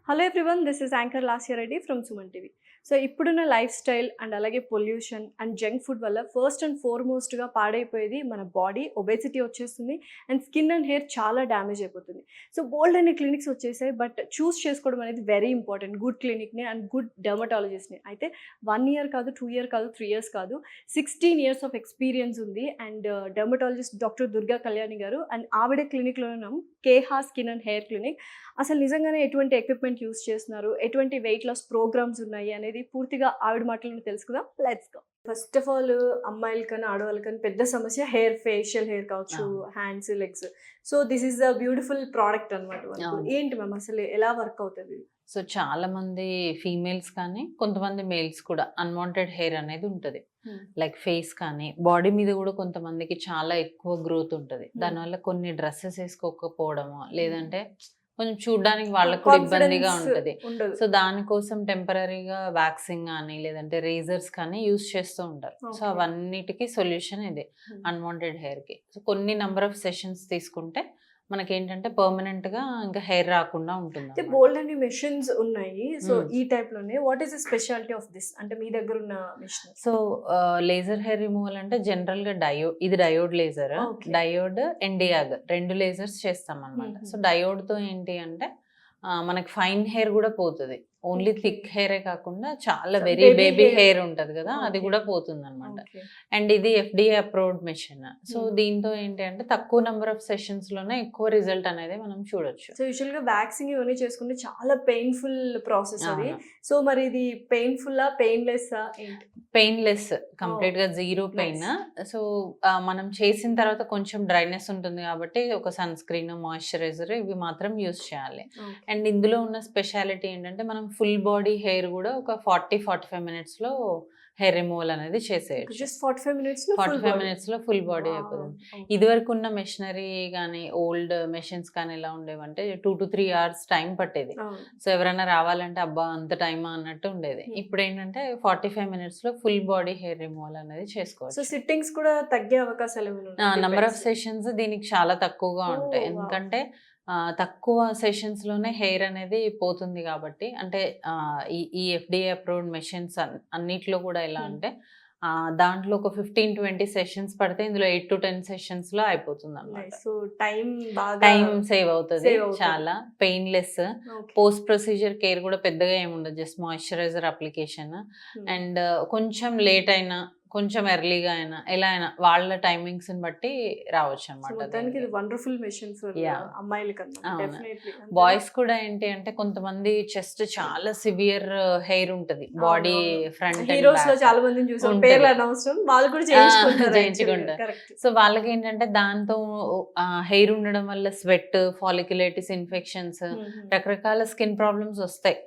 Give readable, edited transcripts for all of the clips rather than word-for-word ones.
Hello everyone, this is anchor Lasya Reddy from Suman TV. So ఇప్పుడున్న lifestyle and అలాగే pollution and junk food వల్ల first and ఫార్మోస్ట్గా పాడైపోయేది మన బాడీ. ఒబేసిటీ వచ్చేస్తుంది అండ్ స్కిన్ అండ్ హెయిర్ చాలా డ్యామేజ్ అయిపోతుంది. సో బోల్డ్ అనే క్లినిక్స్ వచ్చేసాయి, బట్ చూస్ చేసుకోవడం అనేది వెరీ ఇంపార్టెంట్. గుడ్ క్లినిక్ని అండ్ గుడ్ డెర్మటాలజిస్ట్ని. అయితే 1 year కాదు, 2 year కాదు, 3 years కాదు, 16 years ఆఫ్ ఎక్స్పీరియన్స్ ఉంది. And dermatologist doctor Durga Kalyani గారు, అండ్ ఆవిడే క్లినిక్లో ఉన్నాం, Keha skin and hair clinic. అసలు నిజంగానే ఎటువంటి ఎక్విప్మెంట్ యూస్ చేస్తున్నారు, ఎటువంటి వెయిట్ లాస్ ప్రోగ్రామ్స్ ఉన్నాయి అనేది పూర్తిగా ఆవిడ మాటలను తెలుసుకుందాం. Let's go. First of all, అమ్మాయిలకన్నా ఆడవాళ్ళకన్నా పెద్ద సమస్య హెయిర్, ఫేషియల్ హెయిర్ కావచ్చు, hands, legs. So this is the beautiful product అనమాట. ఏంటి మ్యామ్ అసలు ఎలా వర్క్ అవుతుంది? సో చాలా మంది ఫీమేల్స్ కానీ కొంతమంది మేల్స్ కూడా అన్వాంటెడ్ హెయిర్ అనేది ఉంటుంది. లైక్ ఫేస్ కానీ బాడీ మీద కూడా కొంతమందికి చాలా ఎక్కువ గ్రోత్ ఉంటుంది. దానివల్ల కొన్ని డ్రెస్సెస్ వేసుకోకపోవడము, లేదంటే కొంచెం చూడడానికి వాళ్ళకు కూడా ఇబ్బందిగా ఉంటుంది. సో దానికోసం టెంపరీగా వ్యాక్సింగ్ కానీ లేదంటే రేజర్స్ కానీ యూస్ చేస్తూ ఉంటారు. సో అవన్నిటికీ సొల్యూషన్ ఇది అన్వాంటెడ్ హెయిర్కి. సో కొన్ని నెంబర్ ఆఫ్ సెషన్స్ తీసుకుంటే మనకేంటంటే పర్మనెంట్ గా ఇంకా హెయిర్ రాకుండా ఉంటుంది. బోల్డ్ అన్ని మెషిన్స్ ఉన్నాయి. సో ఈ టైప్ లోనే what is the speciality of this, అంటే మీ దగ్గర ఉన్న machine? So laser hair removal అంటే జనరల్ గా ఇది డయోడ్ లేజర్, డయోడ్ ఎండియాగ్ 2 లేజర్స్ చేస్తాం అనమాట. సో డయోడ్ తో ఏంటి అంటే మనకి ఫైన్ హెయిర్ కూడా పోతుంది. ఓన్లీ థిక్ హెయిరే కాకుండా చాలా వెరీ బేబీ హెయిర్ ఉంటది కదా, అది కూడా పోతుంది అనమాట. అండ్ ఇది FDA అప్రూవ్డ్ మెషిన్. సో దీంతో ఏంటి అంటే తక్కువ నెంబర్ ఆఫ్ సెషన్స్ లోనే ఎక్కువ రిజల్ట్ అనేది మనం చూడొచ్చు. సో యూజువల్ గా వ్యాక్సింగ్ ఇవన్నీ చేసుకుంటే చాలా పెయిన్ఫుల్ ప్రాసెస్ అది. సో మరి ఇది పెయిన్ఫుల్ పెయిన్లెస్? పెయిన్లెస్, కంప్లీట్ గా జీరో పెయిన్. సో మనం చేసిన తర్వాత కొంచెం డ్రైనెస్ ఉంటుంది కాబట్టి ఒక సన్ స్క్రీన్, మాయిశ్చరైజర్ ఇవి మాత్రం యూస్ చేయాలి. అండ్ ఇందులో ఉన్న స్పెషాలిటీ ఏంటంటే మనం ఫుల్ బాడీ హెయిర్ కూడా ఒక 40-45 minutes లో హెయిర్ రిమూవల్ అనేది చేసేయచ్చు. జస్ట్ 45 minutes లో ఫుల్ బాడీ అయిపోతుంది. ఇది వరకు ఉన్న మెషినరీ కానీ ఓల్డ్ మెషిన్స్ కానీ ఎలా ఉండేవంటే 2 to 3 hours టైం పట్టేది. సో ఎవరైనా రావాలంటే అబ్బా అంత టైమా అన్నట్టు ఉండేది. ఇప్పుడు ఏంటంటే 45 minutes లో ఫుల్ బాడీ హెయిర్ రిమూవల్ అనేది చేసుకోవచ్చు. సో సిట్టింగ్స్ కూడా తగ్గే అవకాశాలు నెంబర్ ఆఫ్ సెషన్స్ దీనికి చాలా తక్కువగా ఉంటాయి. ఎందుకంటే తక్కువ సెషన్స్ లోనే హెయిర్ అనేది పోతుంది కాబట్టి. అంటే ఈ FDA అప్రూవ్డ్ మెషిన్స్ అన్నిట్లో కూడా ఎలా అంటే దాంట్లో ఒక 15-20 సెషన్స్ పడితే ఇందులో 8 to 10 సెషన్స్ లో అయిపోతుంది అన్నమాట. సో టైం సేవ్ అవుతుంది, చాలా పెయిన్లెస్. పోస్ట్ ప్రొసీజర్ కేర్ కూడా పెద్దగా ఏముండదు, జస్ట్ మాయిశ్చరైజర్ అప్లికేషన్. అండ్ కొంచెం లేట్ అయినా కొంచెం ఎర్లీగా అయినా ఎలా అయినా వాళ్ళ టైమింగ్స్ బట్టి రావచ్చు అనమాట. వండర్ఫుల్ మెషిన్ ఫర్ అమ్మాయిలకన్నా. బాయ్స్ కూడా ఏంటి అంటే కొంతమంది చెస్ట్ చాలా సివియర్ హెయిర్ ఉంటది, బాడీ ఫ్రంట్ హీరోస్ లో చాలా మందిని చూసాం, పేర్లు అనవసరం, వాళ్ళు కూడా చేయించుకుంటారు. సో వాళ్ళకి ఏంటంటే దాంతో హెయిర్ ఉండడం వల్ల స్వెట్, ఫాలిక్యులైటిస్ ఇన్ఫెక్షన్స్, రకరకాల స్కిన్ ప్రాబ్లమ్స్ వస్తాయి.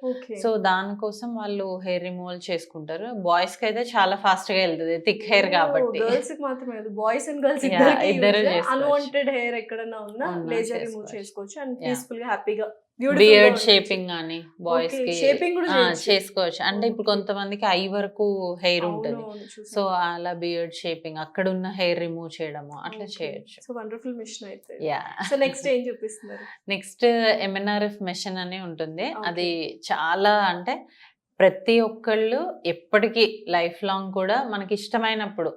సో దానికోసం వాళ్ళు హెయిర్ రిమూవల్ చేసుకుంటారు. బాయ్స్ కి అయితే చాలా ఫాస్ట్ గా వెళ్తుంది, థిక్ హెయిర్ కాబట్టి. గర్ల్స్ కి మాత్రమే కాదు, బాయ్స్ అండ్ గర్ల్స్ ఇద్దరు అన్వాంటెడ్ హెయిర్ ఎక్కడన్నా ఉన్నా లేజర్ రిమూవ్ చేసుకోవచ్చు అండ్ పీస్ఫుల్ గా హ్యాపీగా. బియర్డ్ షేపింగ్ కానీ బాయ్స్ కి షేపింగ్ కూడా చేసుకోవచ్చు. అంటే ఇప్పుడు కొంతమందికి ఐ వరకు హెయిర్ ఉంటుంది, సో అలా బియర్డ్ షేపింగ్ అక్కడ ఉన్న హెయిర్ రిమూవ్ చేయడము అట్లా చేయొచ్చు. సో వండర్ఫుల్ మెషిన్ అయితే. సో నెక్స్ట్ ఏం చూపిస్తున్నారు? నెక్స్ట్ MNRF మెషిన్ అని ఉంటుంది. అది చాలా అంటే ప్రతి ఒక్కళ్ళు ఎప్పటికీ లైఫ్ లాంగ్ కూడా మనకి ఇష్టమైనప్పుడు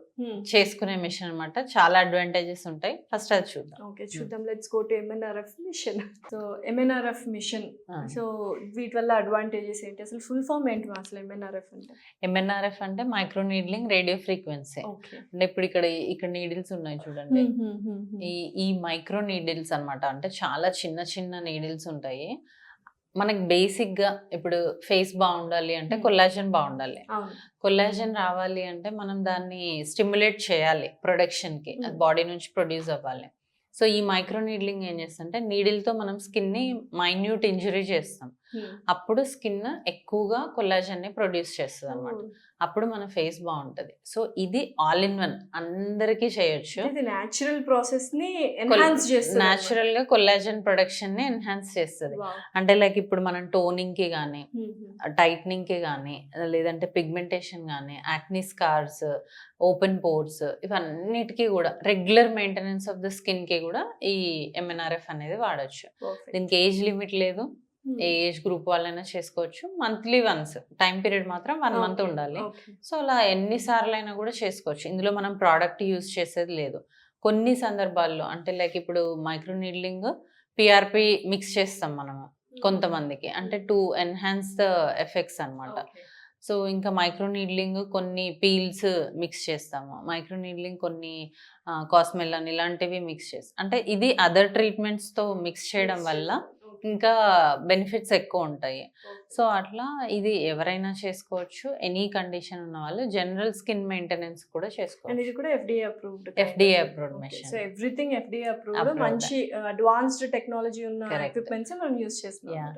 చేసుకునే మిషన్ అనమాట. చాలా అడ్వాంటేజెస్ ఉంటాయి. ఫస్ట్ అది చూద్దాం. ఓకే, చూద్దాం. Let's go to MNRF mission. So MNRF mission, so వీటి వల్ల అడ్వాంటేజెస్ ఏంటి, అసలు ఫుల్ ఫామ్ ఏంటి అసలు MNRF అంటే? MNRF అంటే మైక్రో నీడ్లింగ్ రేడియో ఫ్రీక్వెన్సీ. అంటే ఇప్పుడు ఇక్కడ నీడిల్స్ ఉన్నాయి చూడండి, ఈ మైక్రో నీడిల్స్ అనమాట. అంటే చాలా చిన్న చిన్న నీడిల్స్ ఉంటాయి. మనకి బేసిక్ గా ఇప్పుడు ఫేస్ బాగుండాలి అంటే కొల్లాజన్ బాగుండాలి. కొల్లాజన్ రావాలి అంటే మనం దాన్ని స్టిమ్యులేట్ చేయాలి ప్రొడక్షన్ కి, అది బాడీ నుంచి ప్రొడ్యూస్ అవ్వాలి. సో ఈ మైక్రో నీడ్లింగ్ ఏం చేస్తుంటే నీడిల్తో మనం స్కిన్ ని మైన్యూట్ ఇంజరీ చేస్తాం, అప్పుడు స్కిన్ ఎక్కువగా కొల్లాజన్ ని ప్రొడ్యూస్ చేస్తుంది అనమాట. అప్పుడు మన ఫేస్ బాగుంటది. సో ఇది ఆల్ ఇన్ వన్, అందరికీ చేయొచ్చు. నేచురల్ ప్రాసెస్ ని ఎన్హాన్స్ చేస్తుంది, నేచురల్ గా కొల్లాజన్ ప్రొడక్షన్ ని ఎన్హాన్స్ చేస్తుంది. అంటే లైక్ ఇప్పుడు మనం టోనింగ్ కి గానీ, టైట్నింగ్ కి గానీ, లేదంటే పిగ్మెంటేషన్ గానీ, యాక్నీ స్కార్స్, ఓపెన్ పోర్స్, ఇవన్నిటికీ కూడా regular maintenance of the skin కి కూడా ఈ MNRF అనేది వాడచ్చు. దీనికి ఏజ్ లిమిట్ లేదు, ఏ ఏజ్ గ్రూప్ వాళ్ళైనా చేసుకోవచ్చు. మంత్లీ వన్స్ టైం పీరియడ్ మాత్రం 1 మంత్ ఉండాలి. సో అలా ఎన్ని సార్లైనా కూడా చేసుకోవచ్చు. ఇందులో మనం ప్రోడక్ట్ యూజ్ చేసేది లేదు. కొన్ని సందర్భాల్లో అంటే లైక్ ఇప్పుడు మైక్రో నీడ్లింగ్, పిఆర్పి మిక్స్ చేస్తాం మనము కొంతమందికి, అంటే టు ఎన్హాన్స్ ద ఎఫెక్ట్స్ అన్నమాట. సో ఇంకా మైక్రో నీడ్లింగ్ కొన్ని పీల్స్ మిక్స్ చేస్తాము, మైక్రో నీడ్లింగ్ కొన్ని కాస్మెలాన్ ఇలాంటివి మిక్స్ చేస్తాం. అంటే ఇది అదర్ ట్రీట్మెంట్స్తో మిక్స్ చేయడం వల్ల ఇంకా బెనిఫిట్స్ ఎక్కువ ఉంటాయి. సో అట్లా ఇది ఎవరైనా చేసుకోవచ్చు. ఎనీ కండిషన్ ఉన్న వాళ్ళు జనరల్ స్కిన్ మెయింటెనెన్స్ కూడా అండ్ చేసుకోవచ్చు. ఇది కూడా FDA approved. FDA approved machine. So everything FDA approved. Approved. మంచి అడ్వాన్స్డ్ టెక్నాలజీ ఉన్న Correct. ఎక్విప్మెంట్స్ మనం యూస్ చేస్తున్నాం. Yeah.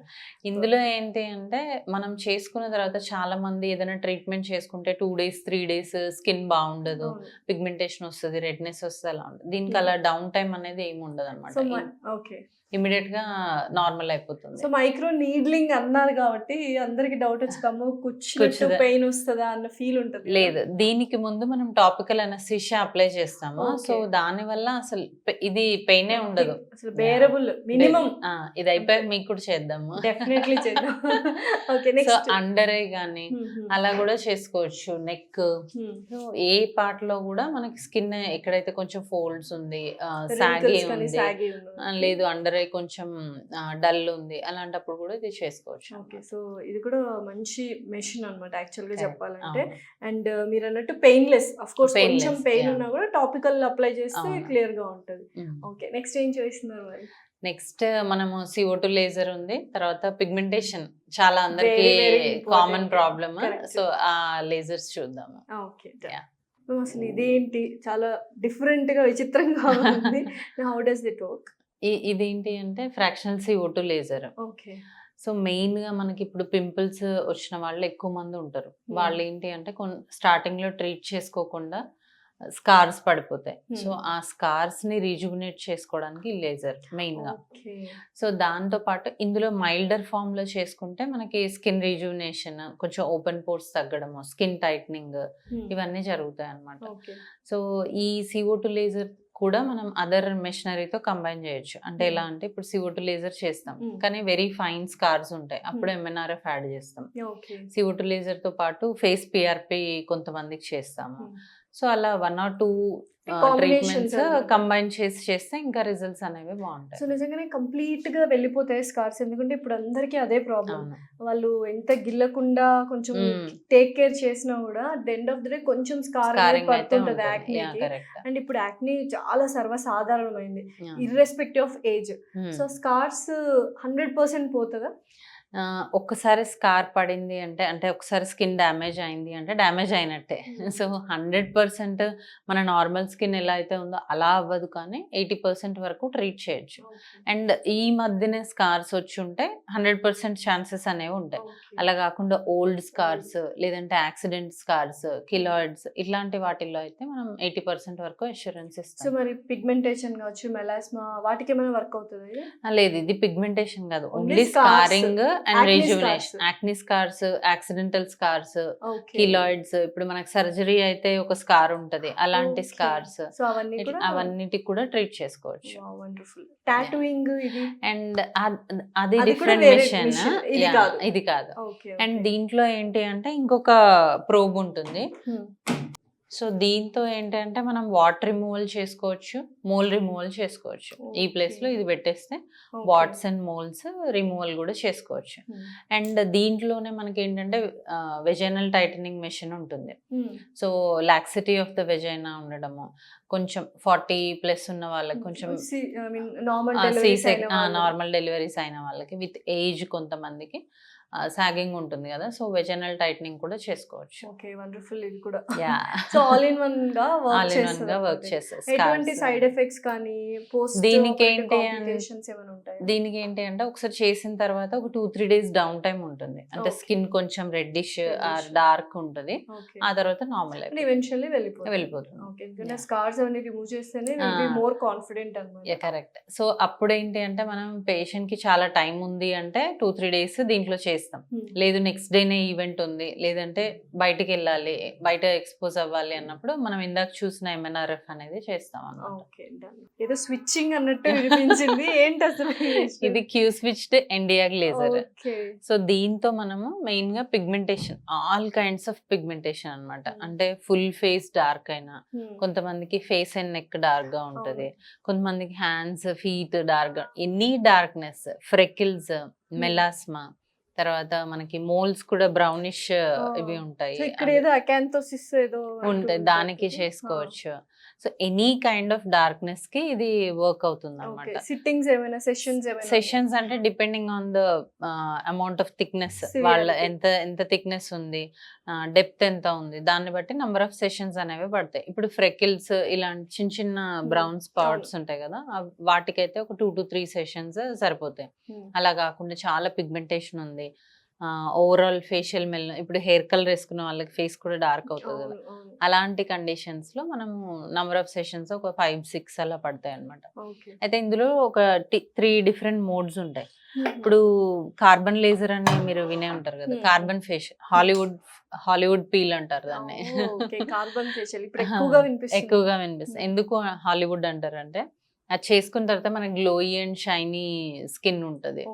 ఇందులో ఏంటి అంటే మనం చేసుకున్న తర్వాత చాలా మంది ఏదైనా ట్రీట్మెంట్ చేసుకుంటే 2 days 3 days స్కిన్ బాగుండదు, పిగ్మెంటేషన్ వస్తుంది, రెడ్నెస్ వస్తుంది, అలా ఉంటుంది. దీనికి అలా డౌన్ టైం అనేది ఏమి ఉండదు సో అనమాట. ఓకే. ఇమీడియట్ గా నార్మల్ అయిపోతుంది. సో మైక్రో నీడ్లింగ్ అన్నారు కాబట్టి అందరికి డౌట్ వచ్చిందమ్మో కూర్చున్నట్టు కూర్చుదా- పెయిన్ వస్తుందా అన్న ఫీల్ ఉంటుంది. లేదు, దీనికి ముందు మనం టాపికల్ అనస్థీషియా అప్లై చేస్తాము. Okay. సో దాని వల్ల అసలు ఇది పెయినే ఉండదు. అసలు బేరబుల్ మినిమం. ఇది అయిపోయాక మీకు కూడా చేద్దాము. డెఫినెట్లీ చేద్దాం. Okay so next. Under eye గానీ అలా కూడా చేసుకోవచ్చు. నెక్, సో ఏ పార్ట్ లో కూడా మనకి స్కిన్ ఎక్కడైతే కొంచెం ఫోల్డ్స్ ఉంది, సాగి ఉంది, లేదు అండర్ ఐ కొంచెం డల్ ఉంది, అలాంటప్పుడు కూడా ఇది చేసుకోవచ్చు. ఓకే. సో ఇది కూడా మంచి మెషిన్ అన్నమాట యాక్చువల్ గా Correct. చెప్పాలంటే. అవును. అండ్ మీరు అన్నట్టు పెయిన్లెస్, ఆఫ్ కోర్స్ Painless, కొంచెం పెయిన్ yeah. ఉన్నా కూడా టాపికల్ అప్లై చేస్తే అవును. క్లియర్ గా ఉంటది. Mm. ఓకే నెక్స్ట్ ఏం చేస్తున్నారు మరి? నెక్స్ట్ మనము CO2 లేజర్ ఉంది. తర్వాత పిగ్మెంటేషన్ చాలా అందరికి Very, very important. Common problem. Correct. So ఆ లేజర్స్ చూద్దాము. ఓకే. Yeah. అసలు ఇదేంటి చాలా డిఫరెంట్ గా విచిత్రంగా ఉంది. How does it work? ఇదేంటి అంటే fractional CO2 laser. Okay. So main గా మనకి ఇప్పుడు పింపుల్స్ వచ్చిన వాళ్ళు ఎక్కువ మంది ఉంటారు. వాళ్ళు ఏంటి అంటే స్టార్టింగ్ లో ట్రీట్ చేసుకోకుండా స్కార్స్ పడిపోతాయి. సో ఆ స్కార్స్ ని రీజువినేట్ చేసుకోవడానికి లేజర్ మెయిన్ గా. ఓకే. సో దాంతో పాటు ఇందులో మైల్డర్ ఫామ్ లో చేసుకుంటే మనకి స్కిన్ రీజువినేషన్, కొంచెం ఓపెన్ పోర్స్ తగ్గడము, స్కిన్ టైట్నింగ్ ఇవన్నీ జరుగుతాయి అన్నమాట. ఓకే. సో ఈ CO2 లేజర్ కూడా మనం అదర్ మెషినరీతో కంబైన్ చేయొచ్చు. అంటే ఎలా అంటే ఇప్పుడు CO2 లేజర్ చేస్తాం కానీ వెరీ ఫైన్ స్కార్స్ ఉంటాయి, అప్పుడు MNRF యాడ్ చేస్తాం. ఓకే. CO2 లేజర్ తో పాటు ఫేస్ PRP కొంతమందికి చేస్తాము. సో అలా 1 or 2 ట్రీట్మెంట్స్ కంబైన్ చేస్తే ఇంకా రిజల్ట్స్ అనేవి బాగుంటాయి. సో నిజంగానే కంప్లీట్ గా వెళ్ళిపోతాయి స్కార్స్. ఎందుకంటే ఇప్పుడు అందరికీ అదే ప్రాబ్లం. అవును. వాళ్ళు ఎంత గిల్లకుండా కొంచెం టేక్ కేర్ చేసినా కూడా ఎండ్ ఆఫ్ ద డే కొంచెం స్కార్ స్కారింగ్ అయితే పడుతుంటది యాక్నీకి. కరెక్ట్. అండ్ ఇప్పుడు యాక్నీ చాలా సర్వసాధారణమైంది irrespective of age. So scars 100% పోతుందా? ఒక్కసారి స్కార్ పడింది అంటే, అంటే ఒకసారి స్కిన్ డ్యామేజ్ అయింది అంటే డ్యామేజ్ అయినట్టే. సో 100% మన నార్మల్ స్కిన్ ఎలా అయితే ఉందో అలా అవ్వదు, కానీ 80% వరకు ట్రీట్ చేయొచ్చు. అండ్ ఈ మధ్యనే స్కార్స్ వచ్చి ఉంటే 100% ఛాన్సెస్ అనేవి ఉంటాయి. అలా కాకుండా ఓల్డ్ స్కార్స్ లేదంటే యాక్సిడెంట్ స్కార్స్, కిలాయిడ్స్ ఇట్లాంటి వాటిల్లో అయితే మనం 80% వరకు అష్యూరెన్స్ సో ఇస్తాం. మరి పిగ్మెంటేషన్ కావచ్చు, మెలాస్మా వాటికి ఏమైనా వర్క్ అవుతుంది? లేదు, ఇది పిగ్మెంటేషన్ కాదు, Only only scars. Scarring and Acne rejuvenation. scars. Acne scars, accidental scars, okay. Keloids, ఇప్పుడు మనకు సర్జరీ అయితే ఒక స్కార్ ఉంటది, అలాంటి స్కార్స్, సో అవన్నీ కూడా అవన్నిటికి కూడా ట్రీట్ చేసుకోవచ్చు. వండర్ఫుల్. టాటూయింగ్ ఇది అండ్ అది అది కూడా డిఫరెంట్ వేరే మిషన్, machine. ఇది కాదు. ఇది కాదు. ఓకే. అండ్ దీంట్లో ఏంటి అంటే ఇంకొక ప్రోబ్ ఉంటుంది. సో దీంతో ఏంటంటే మనం వాటర్ రిమూవల్ చేసుకోవచ్చు, మోల్ రిమూవల్ చేసుకోవచ్చు. ఈ ప్లేస్ లో ఇది పెట్టేస్తే వాట్స్ అండ్ మోల్స్ రిమూవల్ కూడా చేసుకోవచ్చు. అండ్ దీంట్లోనే మనకి ఏంటంటే వెజైనల్ టైటనింగ్ మెషిన్ ఉంటుంది. So laxity of the vagina ఉండడము, కొంచెం 40+ ఉన్న వాళ్ళకి, కొంచెం నార్మల్ డెలివరీస్ అయిన వాళ్ళకి, విత్ ఏజ్ కొంతమందికి సాగింగ్ ఉంటుంది కదా, సో వెజైనల్ టైటనింగ్ కూడా చేసుకోవచ్చు. Okay wonderful. ఇది కూడా yeah, so all in one గా వర్క్ చేస్తారు. ఎటువంటి సైడ్ ఎఫెక్ట్స్ కానీ పోస్ట్ దీనికి ఏంటి కాంప్లికేషన్స్ ఏమైనా ఉంటాయి? దీనికి ఏంటి అంటే ఒకసారి చేసిన తర్వాత ఒక 2-3 days డౌన్ టైం ఉంటుంది. అంటే Okay. స్కిన్ కొంచెం రెడ్డిష్ ఆర్ Reddish. డార్క్ ఉంటుంది, ఓకే. ఆ తర్వాత నార్మల్ ఈవెన్చువల్లీ వెళ్ళిపోతుంది. ఓకే. ఎందుకంటే Yeah. స్కార్స్ అవన్నీ రిమూవ్ చేస్తేనే విల్ బి మోర్ కాన్ఫిడెంట్ అన్నమాట. కరెక్ట్. సో అప్పుడు ఏంటి అంటే మనం పేషెంట్ కి చాలా టైం ఉంది అంటే 2-3 days దీంట్లో చేసి చేస్తాం. లేదు నెక్స్ట్ డేనే ఈవెంట్ ఉంది, లేదంటే బయటికి వెళ్ళాలి, బయట ఎక్స్పోజ్ అవ్వాలి అన్నప్పుడు మనం ఇందాక చూసిన MNRF అనేది చేస్తాం అన్నమాట. ఓకే, ఏదో స్విచ్చింగ్ అన్నట్టు వినిపించింది. ఏంటి అసలు ఇది Q switched ND YAG laser. Okay. So దీంతో మనము మెయిన్ గా pigmentation, all kinds of pigmentation అన్నమాట. అంటే ఫుల్ ఫేస్ డార్క్ అయినా, కొంతమందికి ఫేస్ అండ్ నెక్ డార్క్ గా ఉంటది, కొంతమందికి హ్యాండ్స్ ఫీట్ డార్క్ గా, ఎనీ డార్క్నెస్, ఫ్రెకిల్స్, మెలాస్మా, తర్వాత మనకి మోల్స్ కూడా బ్రౌనిష్ ఇవి ఉంటాయి, సో ఇక్కడ ఏదో అకాంతోసిస్ ఏదో ఉంటాయి, దానికి చేసుకోవచ్చు. So any kind of darkness కి ఇది వర్క్ అవుతుంది అనమాట. సిట్టింగ్స్ ఏమైనా సెషన్స్ అంటే depending on the amount of thickness, వాళ్ళ ఎంత థిక్నెస్ ఉంది, డెప్త్ ఎంత ఉంది, దాన్ని బట్టి నంబర్ ఆఫ్ సెషన్స్ అనేవి పడతాయి. ఇప్పుడు ఫ్రెకిల్స్ ఇలాంటి చిన్న చిన్న బ్రౌన్ స్పాట్స్ ఉంటాయి కదా, వాటికైతే ఒక 2 to 3 సెషన్స్ సరిపోతాయి. అలా కాకుండా చాలా పిగ్మెంటేషన్ ఉంది, ఓవరాల్ ఫేషియల్ మెల్, ఇప్పుడు హెయిర్ కలర్ వేసుకున్న వాళ్ళకి ఫేస్ కూడా డార్క్ అవుతుంది కదా, అలాంటి కండిషన్స్ లో మనము నంబర్ ఆఫ్ సెషన్స్ ఒక 5-6 అలా పడతాయి అనమాట. అయితే ఇందులో ఒక 3 డిఫరెంట్ మోడ్స్ ఉంటాయి. ఇప్పుడు కార్బన్ లేజర్ అని మీరు వినే ఉంటారు కదా, కార్బన్ ఫేషియల్, హాలీవుడ్ పీల్ అంటారు దాన్ని. కార్బన్ ఫేషియల్ ఎక్కువగా వినిపిస్తుంది. ఎందుకు హాలీవుడ్ అంటారు అంటే, అది చేసుకున్న తర్వాత మనకి గ్లోయి అండ్ షైనీ స్కిన్ ఉంటది.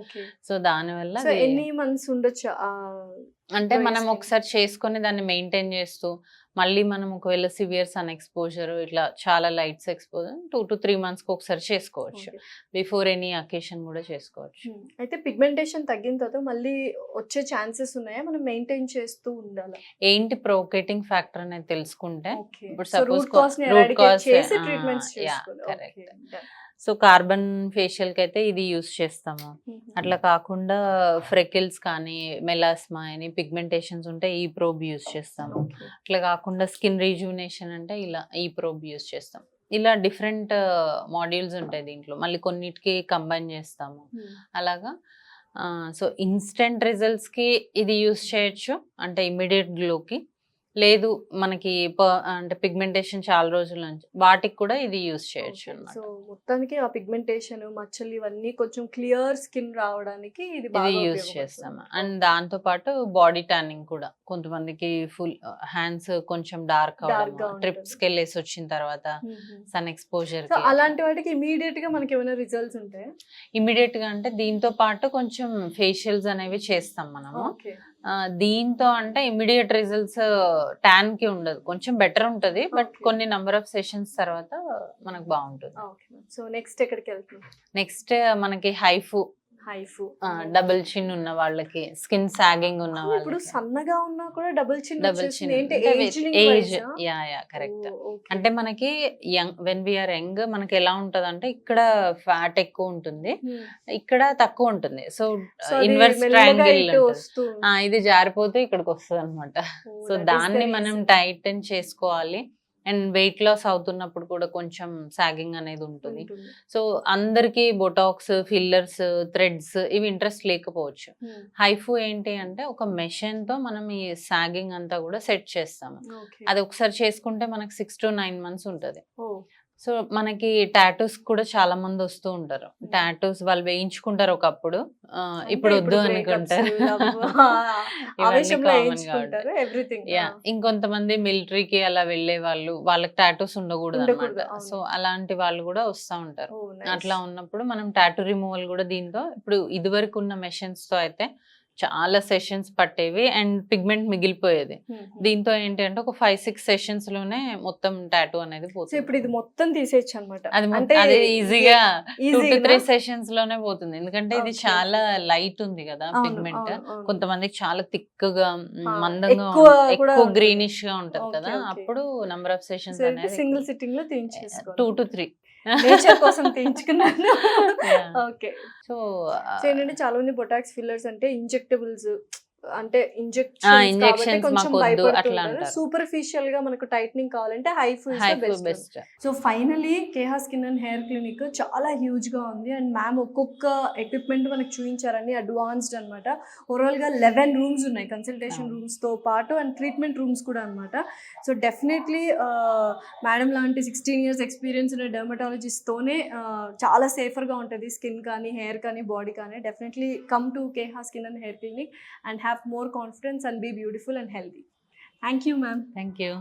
సో దానివల్ల ఎన్ని మంత్స్ ఉండొచ్చు అంటే మనం ఒకసారి చేసుకొని దాన్ని మెయింటైన్ చేస్తూ, మళ్ళీ మనం ఒకవేళ సివియర్ సన్ ఎక్స్పోజర్, ఇట్లా చాలా లైట్స్ ఎక్స్పోజర్ 2 to 3 months కి ఒకసారి చేసుకోవచ్చు. బిఫోర్ ఎనీ అకేషన్ కూడా చేసుకోవచ్చు. అయితే పిగ్మెంటేషన్ తగ్గిన తర్వాత మళ్ళీ వచ్చే ఛాన్సెస్ ఉన్నాయా, మనం మెయింటైన్ చేస్తూ ఉండాలి? ఏంటి ప్రొవోకేటింగ్ ఫ్యాక్టర్ అనేది తెలుసుకుంటే, ఇప్పుడు సో సపోజ్ రూట్ కాజ్ ని ఎరాడికేట్ చేసి ట్రీట్మెంట్స్ చేసుకోవాలి. కరెక్ట్. సో కార్బన్ ఫేషియల్ కి అయితే ఇది యూస్ చేస్తాము. అట్లా కాకుండా ఫ్రెకిల్స్ కానీ, మెలాస్మా అని పిగ్మెంటేషన్స్ ఉంటే ఈ ప్రోబ్ యూస్ చేస్తాము. అట్లా కాకుండా స్కిన్ రీజువినేషన్ అంటే ఇలా ఈ ప్రోబ్ యూస్ చేస్తాం. ఇలా డిఫరెంట్ మాడ్యూల్స్ ఉంటాయి దీంట్లో, మళ్ళీ కొన్నిటికి కంబైన్ చేస్తాము అలాగా. సో ఇన్స్టెంట్ రిజల్ట్స్ కి ఇది యూస్ చేయొచ్చు, అంటే ఇమ్మీడియట్ గ్లోకి. లేదు మనకి అంటే పిగ్మెంటేషన్ చాలా రోజుల నుంచి, వాటికి కూడా ఇది యూస్ చేయొచ్చు అన్నమాట. సో మొత్తానికి ఆ పిగ్మెంటేషన్, మచ్చలు ఇవన్నీ కొంచెం క్లియర్ స్కిన్ రావడానికి ఇది యూస్ చేస్తాము. అండ్ దాంతో పాటు బాడీ ట్యానింగ్ కూడా, కొంతమందికి ఫుల్ హ్యాండ్స్ కొంచెం డార్క్ అవడం, ట్రిప్స్ కి వెళ్ళేసి వచ్చిన తర్వాత సన్ ఎక్స్పోజర్, అలాంటి వాటికి ఇమీడియట్ గా మనకి ఏమైనా రిజల్ట్స్ ఉంటాయి? ఇమీడియట్ గా అంటే దీంతో పాటు కొంచెం ఫేషియల్స్ అనేవి చేస్తాం మనము. దీంతో అంటే ఇమీడియట్ రిజల్ట్స్ ట్యాన్ కి ఉండదు, కొంచెం బెటర్ ఉంటది, బట్ కొన్ని నంబర్ ఆఫ్ సెషన్స్ తర్వాత మనకు బాగుంటుంది. సో నెక్స్ట్ ఎక్కడికి వెళ్తాం? నెక్స్ట్ మనకి హైఫు, డబుల్ చిన్ ఉన్న వాళ్ళకి, స్కిన్ సాగింగ్ ఉన్న వాళ్ళకి. ఇప్పుడు సన్నగా ఉన్నా కూడా డబుల్ చిన్ ఏజ్, యా కరెక్ట్. అంటే మనకి వెన్ వీఆర్ యంగ్ మనకి ఎలా ఉంటది అంటే, ఇక్కడ ఫ్యాట్ ఎక్కువ ఉంటుంది, ఇక్కడ తక్కువ ఉంటుంది. సో ఇన్వర్స్ ట్రయాంగిల్ ఇది జారిపోతే ఇక్కడికి వస్తుంది అనమాట. సో దాన్ని మనం టైటన్ చేసుకోవాలి. అండ్ వెయిట్ లాస్ అవుతున్నప్పుడు కూడా కొంచెం సాగింగ్ అనేది ఉంటుంది. సో అందరికి బొటాక్స్, ఫిల్లర్స్, థ్రెడ్స్ ఇవి ఇంట్రెస్ట్ లేకపోవచ్చు. హైఫు ఏంటి అంటే, ఒక మెషిన్ తో మనం ఈ సాగింగ్ అంతా కూడా సెట్ చేస్తాము. అది ఒకసారి చేసుకుంటే మనకి 6 to 9 months ఉంటుంది. సో మనకి టాటూస్ కూడా చాలా మంది వస్తూ ఉంటారు. టాటూస్ వాళ్ళు వేయించుకుంటారు ఒకప్పుడు, ఇప్పుడు వద్దు అనుకుంటారు. ఇంకొంతమంది మిలిటరీకి అలా వెళ్లే వాళ్ళు, వాళ్ళకి టాటూస్ ఉండకూడదు అనమాట. సో అలాంటి వాళ్ళు కూడా వస్తూ ఉంటారు. అట్లా ఉన్నప్పుడు మనం టాటూ రిమూవల్ కూడా దీంతో, ఇప్పుడు ఇదివరకు ఉన్న మెషిన్స్ తో అయితే చాలా సెషన్స్ పట్టేవి అండ్ పిగ్మెంట్ మిగిలిపోయేది. దీంతో ఏంటి అంటే ఒక 5-6 సెషన్స్ లోనే మొత్తం టాటూ అనేది పోతుంది. ఇప్పుడు ఇది మొత్తం తీసేయచ్చు అనమాట. అది ఈజీగా 2 to 3 సెషన్స్ లోనే పోతుంది, ఎందుకంటే ఇది చాలా లైట్ ఉంది కదా పిగ్మెంట్. కొంతమందికి చాలా థిక్ గా, మందంగా, ఎక్కువ గ్రీనిష్ గా ఉంటది కదా, అప్పుడు నంబర్ ఆఫ్ సెషన్స్ అనేది సింగిల్ సిట్టింగ్ లో తీయించేసుకోవాలి. 2 to 3 నేచర్ కోసం తీయించుకున్నాను. ఓకే. సో ఏంటంటే చాలా మంది బొటాక్స్, ఫిల్లర్స్ అంటే ఇంజెక్టబుల్స్ అంటే injections కొంచెం మాకొద్దు అట్లా భయపడుతుంటారు. అంటారు. సూపర్ఫిషియల్ గా మనకు టైట్నింగ్ కావాలంటే HIFU is the HIFU best. Best. So finally Keha skin and hair clinic చాలా హ్యూజ్ గా ఉంది అండ్ మ్యామ్ ఒక్కొక్క ఎక్విప్మెంట్ మనకు చూపించారని అడ్వాన్స్డ్ అనమాట. ఓవరాల్ గా 11 రూమ్స్ ఉన్నాయి కన్సల్టేషన్ రూమ్స్ తో పాటు అండ్ ట్రీట్మెంట్ రూమ్స్ కూడా అనమాట. సో డెఫినెట్లీ మేడం లాంటి 16 years ఎక్స్పీరియన్స్ ఉన్న డెర్మటాలజిస్ట్ తోనే చాలా సేఫర్ గా ఉంటుంది స్కిన్ కానీ హెయిర్ కానీ బాడీ కానీ. Definitely come to Keha skin and hair clinic and have more confidence and be beautiful and healthy. Thank you, ma'am. Thank you.